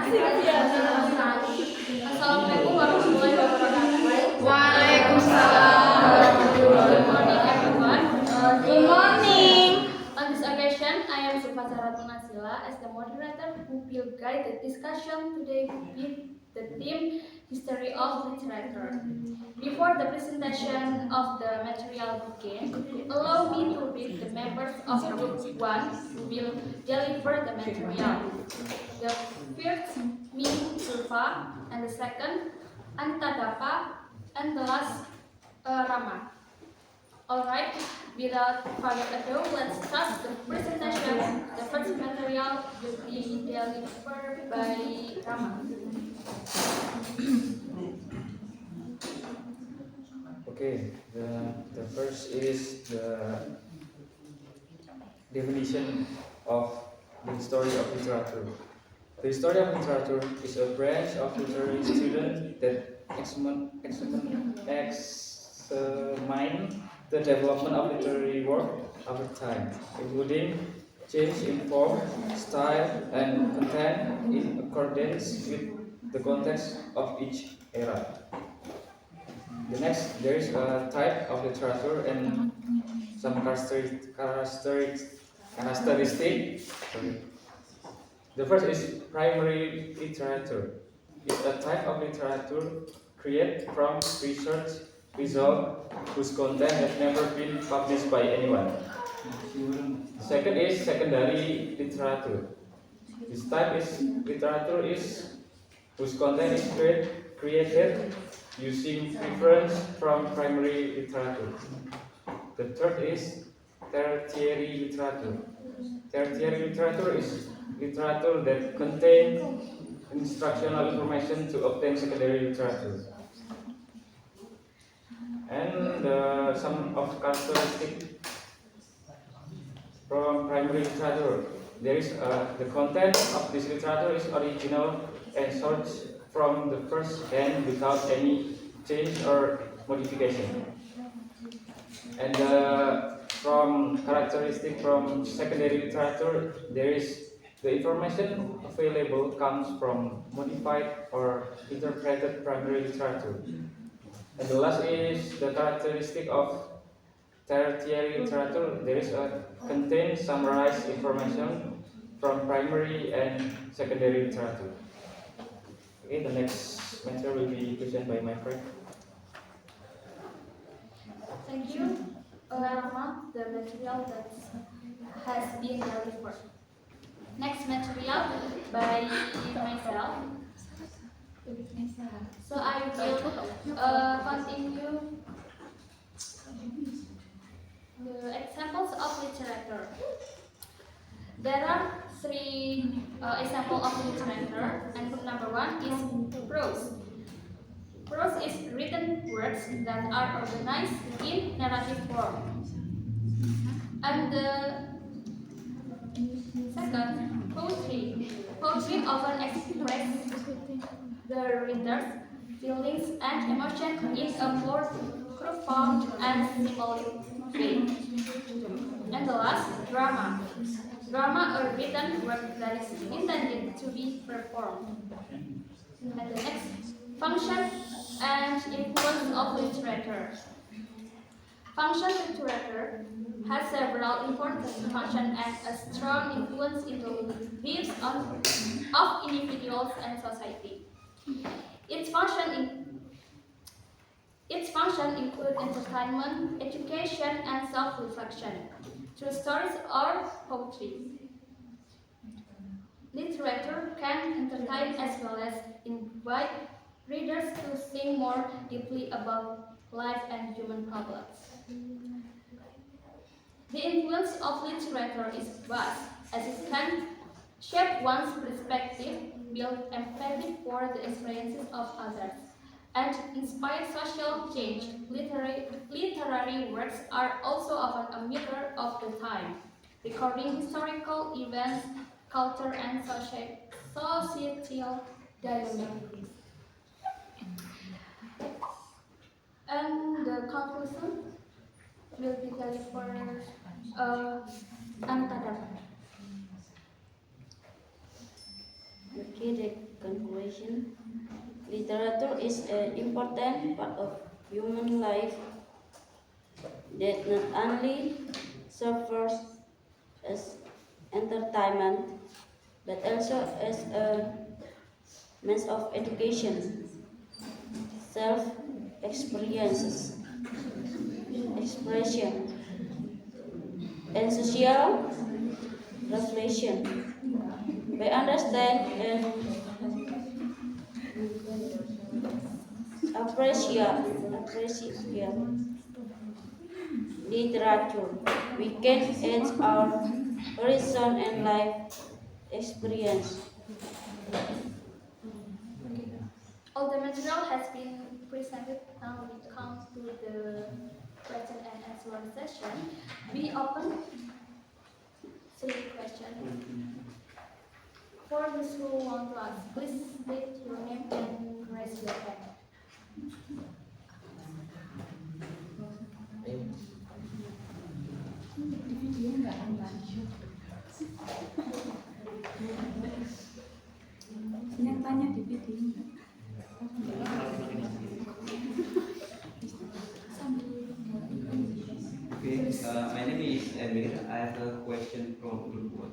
Assalamualaikum warahmatullahi wabarakatuh. Waalaikumsalam. Good morning, everyone. Good morning. On this occasion, I am Zulfazara Tunasila as the moderator who will guide the discussion today with the theme History of Literature. Before the presentation of the material begins, allow me to read the members of Group 1 who will deliver the material. The first, me, Zulfa, and the second, Anita Dapa, and the last, Rama. Alright, without further ado, let's start the presentation. The first material will be delivered by Rama. Okay, the first is the definition of the history of literature. The history of literature is a branch of literary study that examine the development of literary work over time, including change in form, style, and content in accordance with the context of each era. The next, there is a type of literature and some characteristic. Sorry. The first is primary literature. It's a type of literature created from research results whose content has never been published by anyone. Second is secondary literature. This type is literature is whose content is created using reference from primary literature. The third is tertiary literature. Tertiary literature is literature that contains instructional information to obtain secondary literature. And some of characteristics from primary literature. There is the content of this literature is original and sourced from the first hand without any change or modification. And from characteristic from secondary literature, there is the information available comes from modified or interpreted primary literature. And the last is the characteristic of tertiary literature. There is a contains summarized information from primary and secondary literature. Okay, the next matter will be presented by my friend. Thank you, Rama, the material that has been delivered. Next material by myself. So I will continue the examples of literature. There are three examples of literature, and number one is prose. Prose is written works that are organized in narrative form. And the second, poetry. Poetry often expresses the reader's feelings and emotions in a more profound and symbolic way. And the last, drama. Drama are written work that is intended to be performed. And the next, function and influence of literature. Function literature has several important functions and a strong influence in the lives of individuals and society. Its function include entertainment, education, and self-reflection through stories or poetry. Literature can entertain as well as invite readers to think more deeply about life and human problems. The influence of literature is vast, as it can shape one's perspective, build empathy for the experiences of others, and inspire social change. Literary works are also often a mirror of the time, recording historical events, culture, and societal dynamics. And the conclusion will be delivered Anita Dapa. Okay. Okay, the conclusion. Literature is an important part of human life that not only serves as entertainment but also as a means of education, self-experiences, expression, and social reflection. By understand and appreciate literature, we can enhance our horizon and life experience. All the material has been presented. Now we come to the question and answer session. We open 3 questions. For those who want to ask, please state your name and raise your hand. Yang tanya di video. Okay, my name is Emir. I have a question from group one.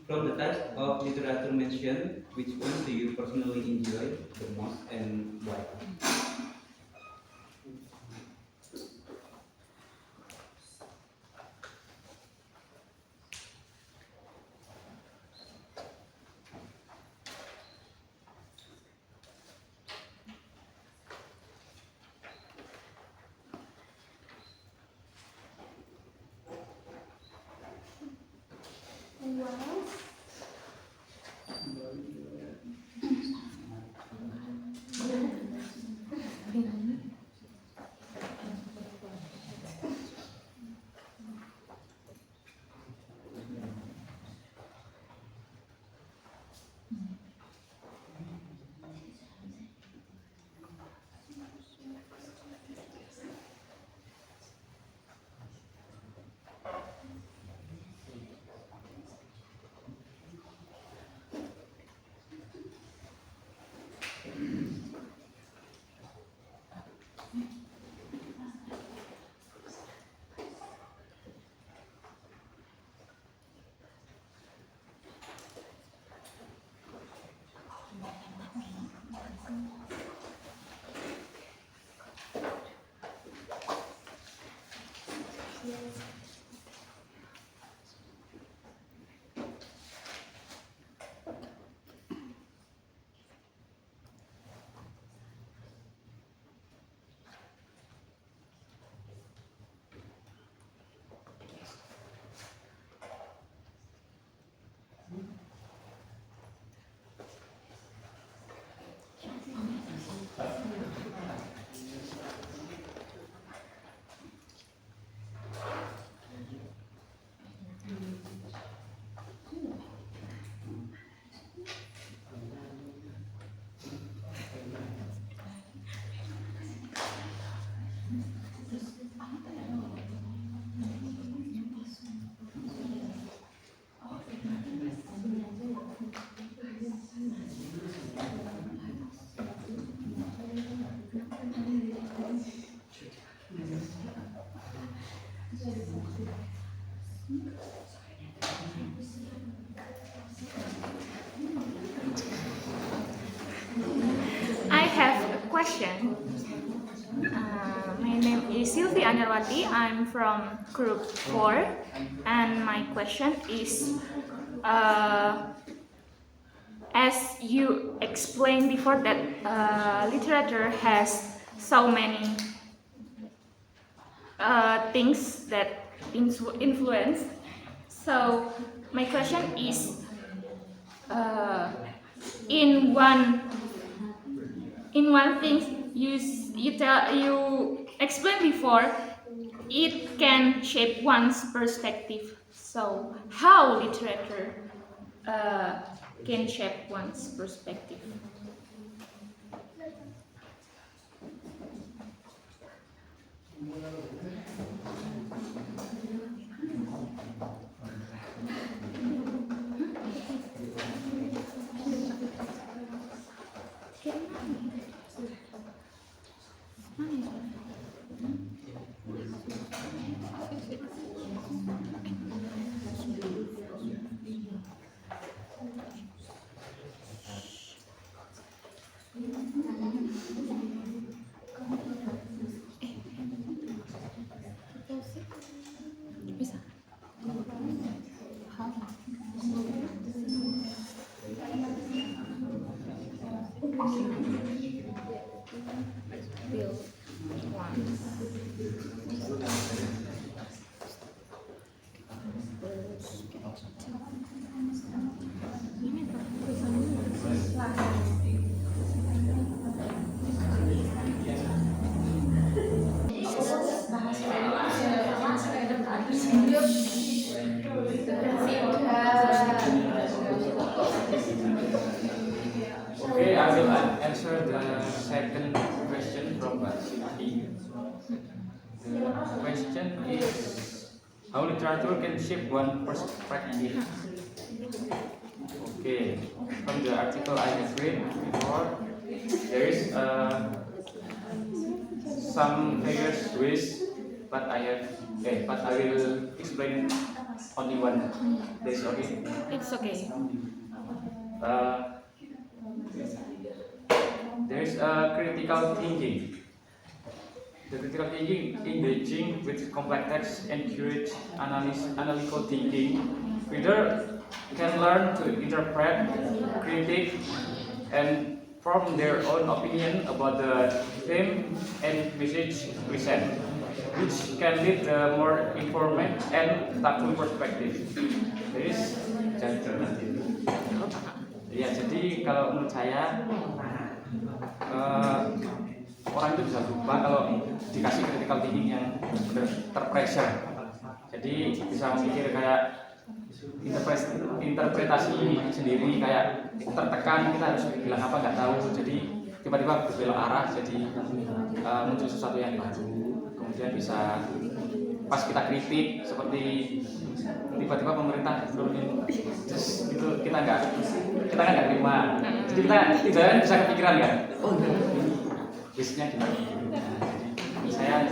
From the types of literature mentioned, which one do you personally enjoy the most and why? Anyone else? I have a question. My name is Sylvie Anarwati. I'm from Group 4, and my question is, as you explained before that literature has so many things that influence. So my question is, in one thing you explained before, it can shape one's perspective. So how literature can shape one's perspective? will answer the second question from Mbak Siti. The question is how literature can shape one perspective. Okay, from the article I have read before, there is some various ways, but I will explain only one. That's okay. It's okay. There is critical thinking. The critical thinking engaging with complex text encourage analytical thinking. Reader can learn to interpret, critique, and form their own opinion about the theme and message present, which can lead to more informed and thoughtful perspective. There is ya, jadi kalau menurut saya orang itu bisa berubah kalau dikasih critical thinking yang terpressure. Jadi bisa memikir kayak interpretasi sendiri, kayak tertekan, kita harus bilang apa nggak tahu, jadi tiba-tiba berbelok arah, jadi muncul sesuatu yang baru. Kemudian bisa pas kita kritik seperti tiba-tiba pemerintah turunin terus itu kita nggak terima, jadi kita tidak bisa kepikiran kan, bisnya gimana. Jadi saya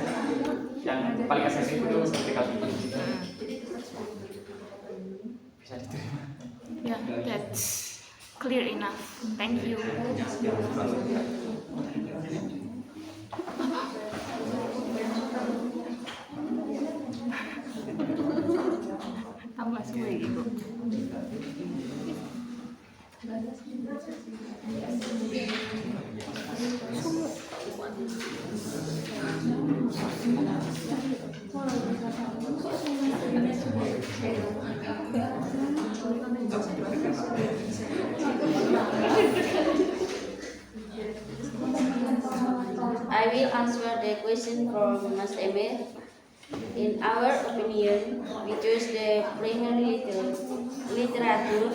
yang paling esensial itu critical thinking. Bisa diterima. Yeah, that's clear enough. Thank you. Tambah semua gitu. I will answer the question from Mas Emil. In our opinion, we choose the primary literature.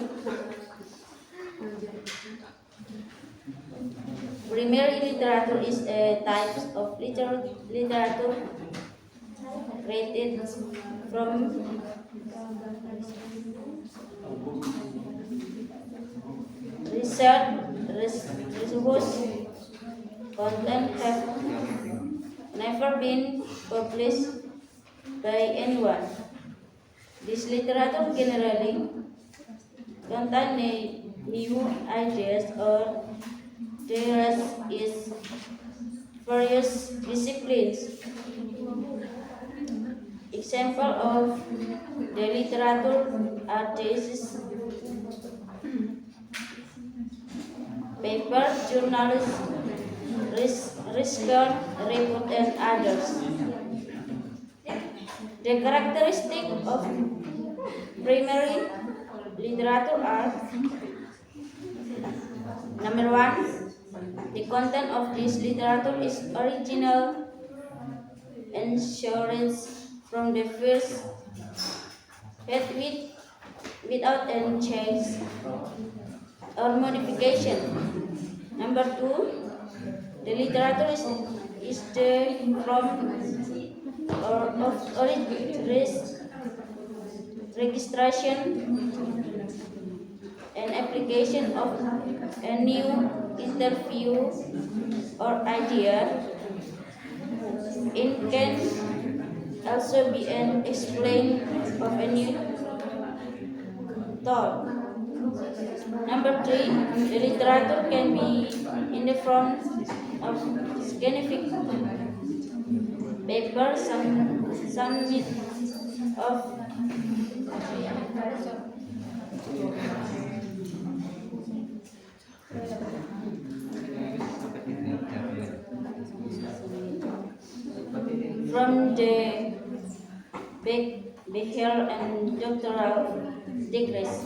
Primary literature is a type of literature created from research content have never been published by anyone. This literature generally contains new ideas or theories in various disciplines. Example of the literature are thesis, paper, journalism, research, report, and others. The characteristics of primary literature are: number one, the content of this literature is original, insurance from the first, without any change or modification. Number two, the literature is the from or of registration and application of a new interview or idea. It can also be an explain of a new thought. Number three, the literature can be in the form of scientific paper, some of from the bachelor and doctoral degrees.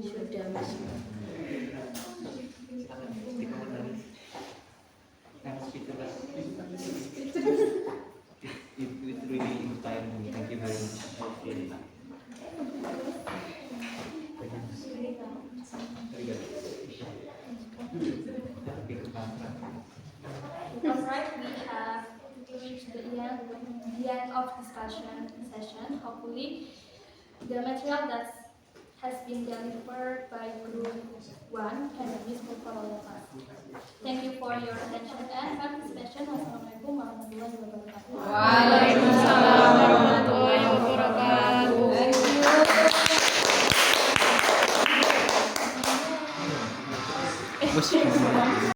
Sudah, Mas. Because right, we have reached the end of discussion session. Hopefully, the material that has been delivered by Group 1 can be useful for all of us. Thank you for your attention and participation. Wassalamualaikum warahmatullahi wabarakatuh.